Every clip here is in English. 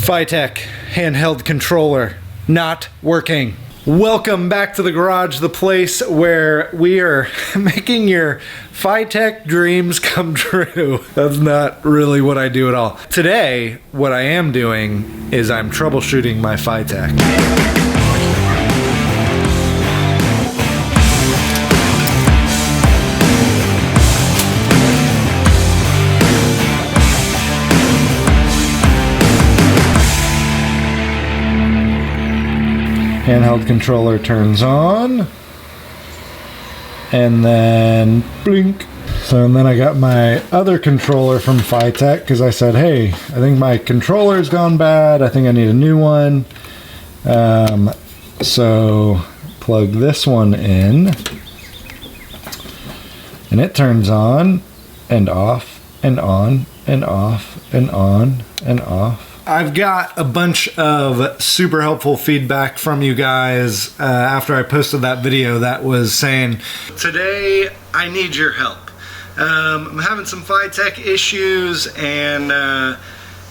FiTech handheld controller not working. Welcome back to the garage, the place where we are making your FiTech dreams come true. That's not really what I do at all. Today, what I am doing is I'm troubleshooting my FiTech. Handheld controller turns on, and then blink. So and then I got my other controller from FiTech because I said, hey, I think my controller's gone bad. I think I need a new one. So plug this one in, and it turns on and off and on and off and on and off. I've got a bunch of super helpful feedback from you guys after I posted that video that was saying, today I need your help. I'm having some FiTech issues and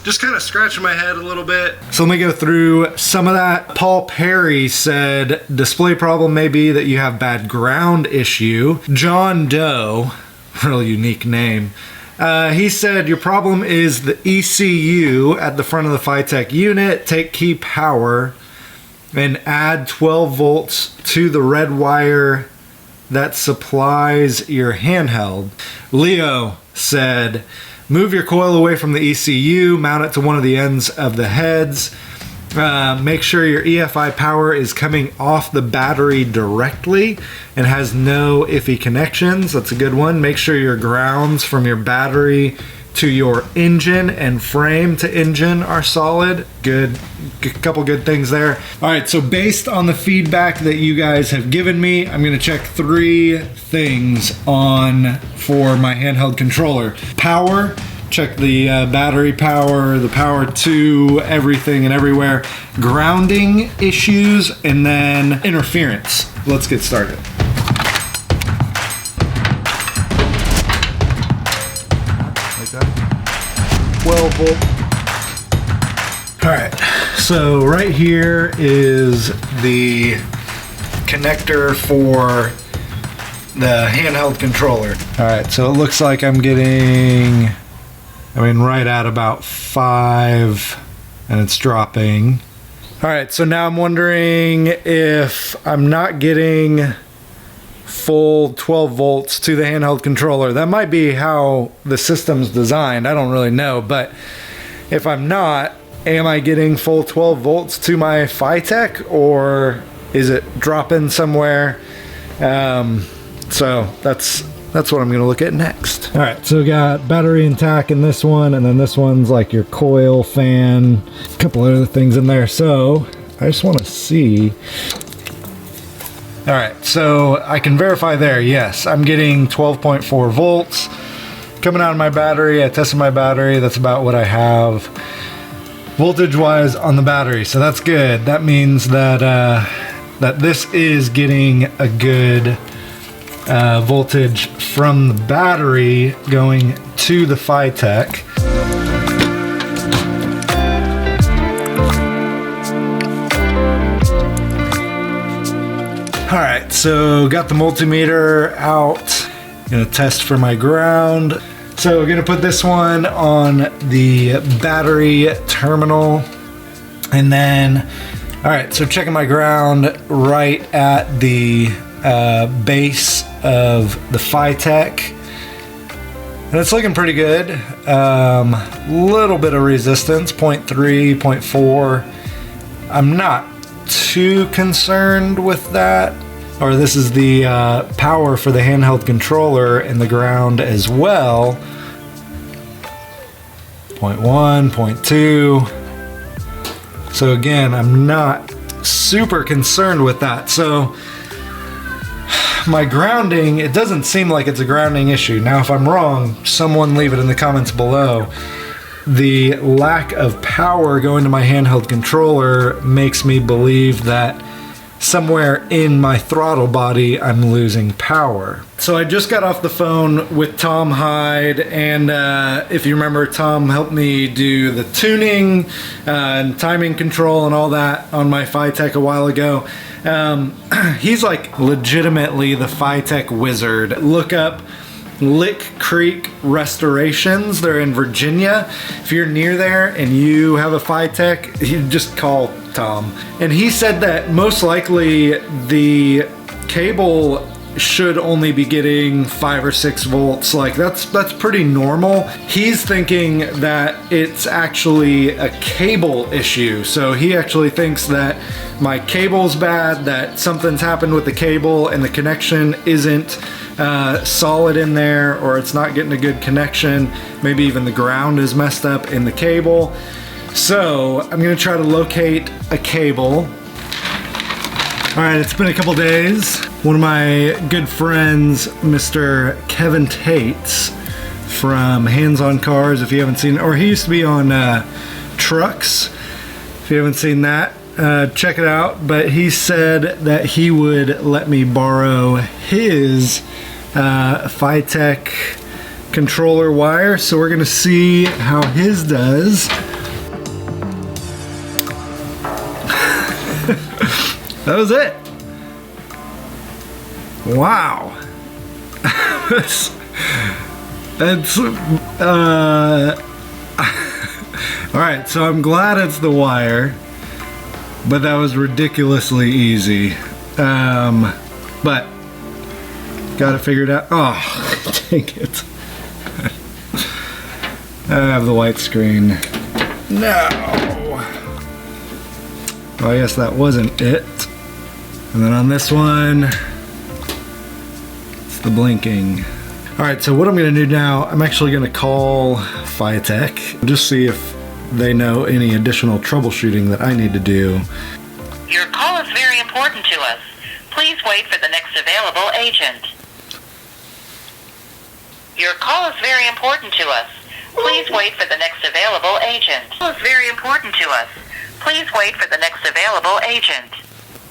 just kind of scratching my head a little bit. So let me go through some of that. Paul Perry said, display problem may be that you have bad ground issue. John Doe, real unique name. He said your problem is the ECU at the front of the FiTech unit. Take key power and add 12 volts to the red wire that supplies your handheld. Leo said move your coil away from the ECU, mount it to one of the ends of the heads. Make sure your EFI power is coming off the battery directly and has no iffy connections. That's a good one. Make sure your grounds from your battery to your engine and frame to engine are solid. Good, couple good things there. All right, so based on the feedback that you guys have given me, I'm gonna check 3 things for my handheld controller. Power. Check the battery power, the power to everything and everywhere, grounding issues, and then interference. Let's get started. Like that. 12 volt. All right, so right here is the connector for the handheld controller. All right, so it looks like I'm getting, right at about 5, and it's dropping. All right, so now I'm wondering if I'm not getting full 12 volts to the handheld controller. That might be how the system's designed. I don't really know, but if I'm not, am I getting full 12 volts to my FiTech, or is it dropping somewhere? So that's what I'm going to look at next. All right, so we got battery intact in this one, and then this one's like your coil, fan, a couple other things in there. So I just want to see. All right, so I can verify there. Yes, I'm getting 12.4 volts coming out of my battery. I tested my battery. That's about what I have voltage-wise on the battery. So that's good. That means that that this is getting a good voltage from the battery going to the FiTech. All right, so got the multimeter out. Gonna test for my ground. So we're gonna put this one on the battery terminal, and then, all right, so checking my ground right at the base of the FiTech, and it's looking pretty good. Little bit of resistance, 0.3, 0.4. I'm not too concerned with that. Or this is the power for the handheld controller and the ground as well. 0.1, 0.2. So again, I'm not super concerned with that. So my grounding, it doesn't seem like it's a grounding issue. Now, if I'm wrong, someone leave it in the comments below. The lack of power going to my handheld controller makes me believe that somewhere in my throttle body I'm losing power. So I just got off the phone with Tom Hyde, and if you remember, Tom helped me do the tuning and timing control and all that on my FiTech a while ago. He's like legitimately the FiTech wizard. Look up Lick Creek Restorations. They're in Virginia. If you're near there and you have a FiTech, you just call Tom. And he said that most likely the cable should only be getting 5 or 6 volts. Like that's pretty normal. He's thinking that it's actually a cable issue. So he actually thinks that my cable's bad, that something's happened with the cable and the connection isn't solid in there, or it's not getting a good connection. Maybe even the ground is messed up in the cable. So I'm gonna try to locate a cable. All right, it's been a couple days. One of my good friends, Mr. Kevin Tates from Hands on Cars, if you haven't seen, or he used to be on Trucks. If you haven't seen that, check it out. But he said that he would let me borrow his FiTech controller wire. So we're gonna see how his does. That was it. Wow. That's all right, so I'm glad it's the wire, but that was ridiculously easy. But got it figured out. Oh, dang it. I have the white screen. No. Oh, I guess that wasn't it. And then on this one, it's the blinking. All right, so what I'm gonna do now, I'm actually gonna call FiTech, just see if they know any additional troubleshooting that I need to do. Your call is very important to us. Please wait for the next available agent. Your call is very important to us. Please wait for the next available agent. Call is very important to us. Please wait for the next available agent.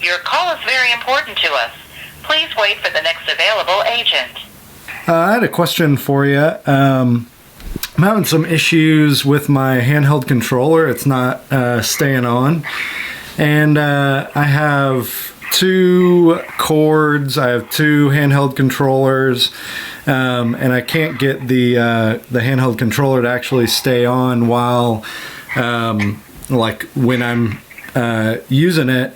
Your call is very important to us. Please wait for the next available agent. I had a question for you. I'm having some issues with my handheld controller. It's not staying on. And I have 2 cords. I have 2 handheld controllers. And I can't get the handheld controller to actually stay on while like when I'm using it.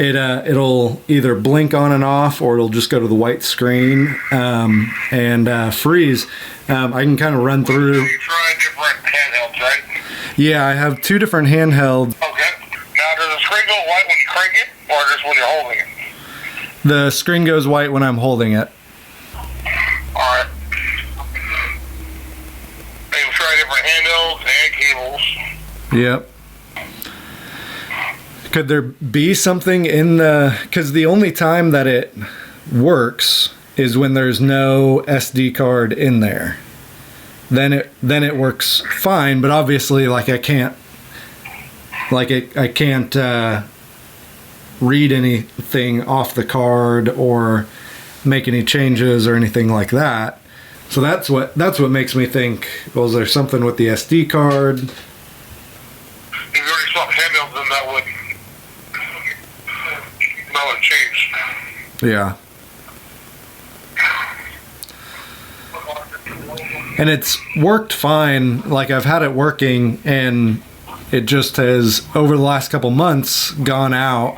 It'll either blink on and off, or it'll just go to the white screen and freeze. I can kind of run through. So you try different handhelds, right? Yeah, I have 2 different handhelds. Okay. Now, does the screen go white when you crank it, or just when you're holding it? The screen goes white when I'm holding it. All right. You can try different handhelds and cables. Yep. Could there be something in the, because the only time that it works is when there's no SD card in there. Then it works fine, but obviously like I can't read anything off the card or make any changes or anything like that. So that's what makes me think, well, is there something with the SD card? If you already swapped handhelds, then that would change. Yeah. And it's worked fine. Like I've had it working, and it just has over the last couple months gone out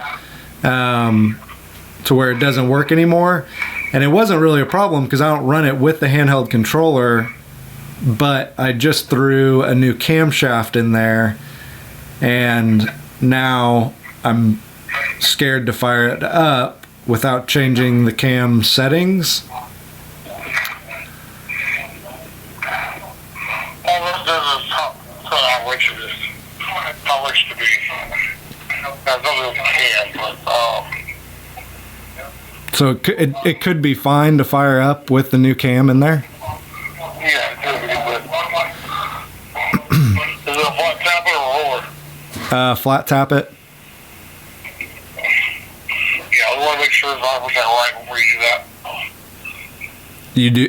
to where it doesn't work anymore. And it wasn't really a problem because I don't run it with the handheld controller, but I just threw a new camshaft in there, and now I'm scared to fire it up without changing the cam settings. All this does is how rich it is. How rich to be. That's other than can, but So it could be fine to fire up with the new cam in there? yeah, it could be, but is it a flat tap it or a roller? Flat tap it. Yeah, sure it's 100% right before you do that.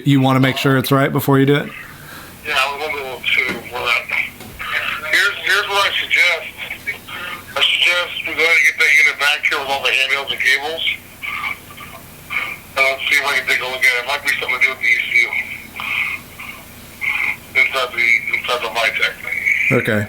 You want to make sure it's right before you do it? Yeah, I was wondering too for that. Here's what I suggest. I suggest we go ahead and get that unit back here with all the handhelds and cables. And let's see if I can take a look at it. It might be something to do with the ECU. Inside the FiTech thing. Okay.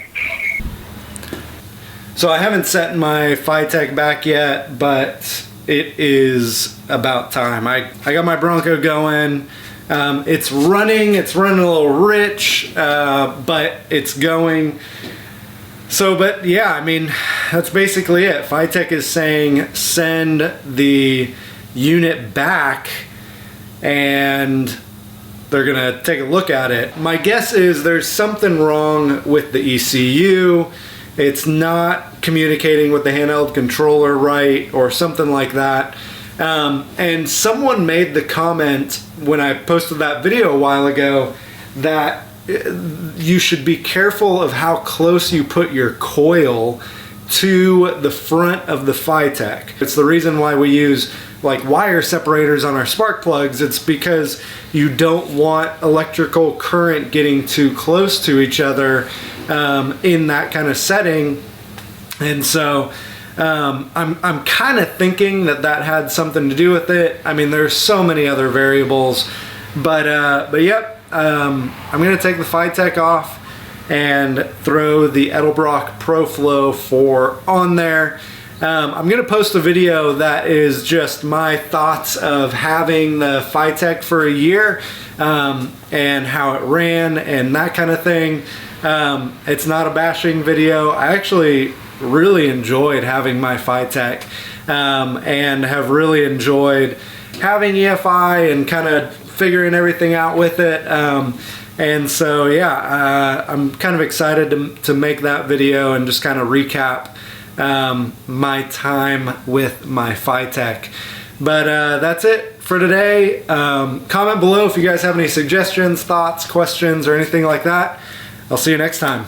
So I haven't set my FiTech back yet, but it is about time. I got my Bronco going. It's running a little rich, but it's going. So, but yeah, I mean, that's basically it. FiTech is saying send the unit back and they're gonna take a look at it. My guess is there's something wrong with the ECU. It's not communicating with the handheld controller right or something like that. And someone made the comment when I posted that video a while ago that you should be careful of how close you put your coil to the front of the FiTech. It's the reason why we use like wire separators on our spark plugs. It's because you don't want electrical current getting too close to each other in that kind of setting. And so I'm kind of thinking that had something to do with it. I mean, there's so many other variables, but yep, I'm gonna take the FiTech off and throw the Edelbrock Pro Flo 4 on there. I'm gonna post a video that is just my thoughts of having the FiTech for a year and how it ran and that kind of thing. It's not a bashing video. I actually really enjoyed having my FiTech and have really enjoyed having EFI and kind of figuring everything out with it. And so yeah, I'm kind of excited to make that video and just kind of recap my time with my FiTech. But that's it for today. Comment below if you guys have any suggestions, thoughts, questions, or anything like that. I'll see you next time.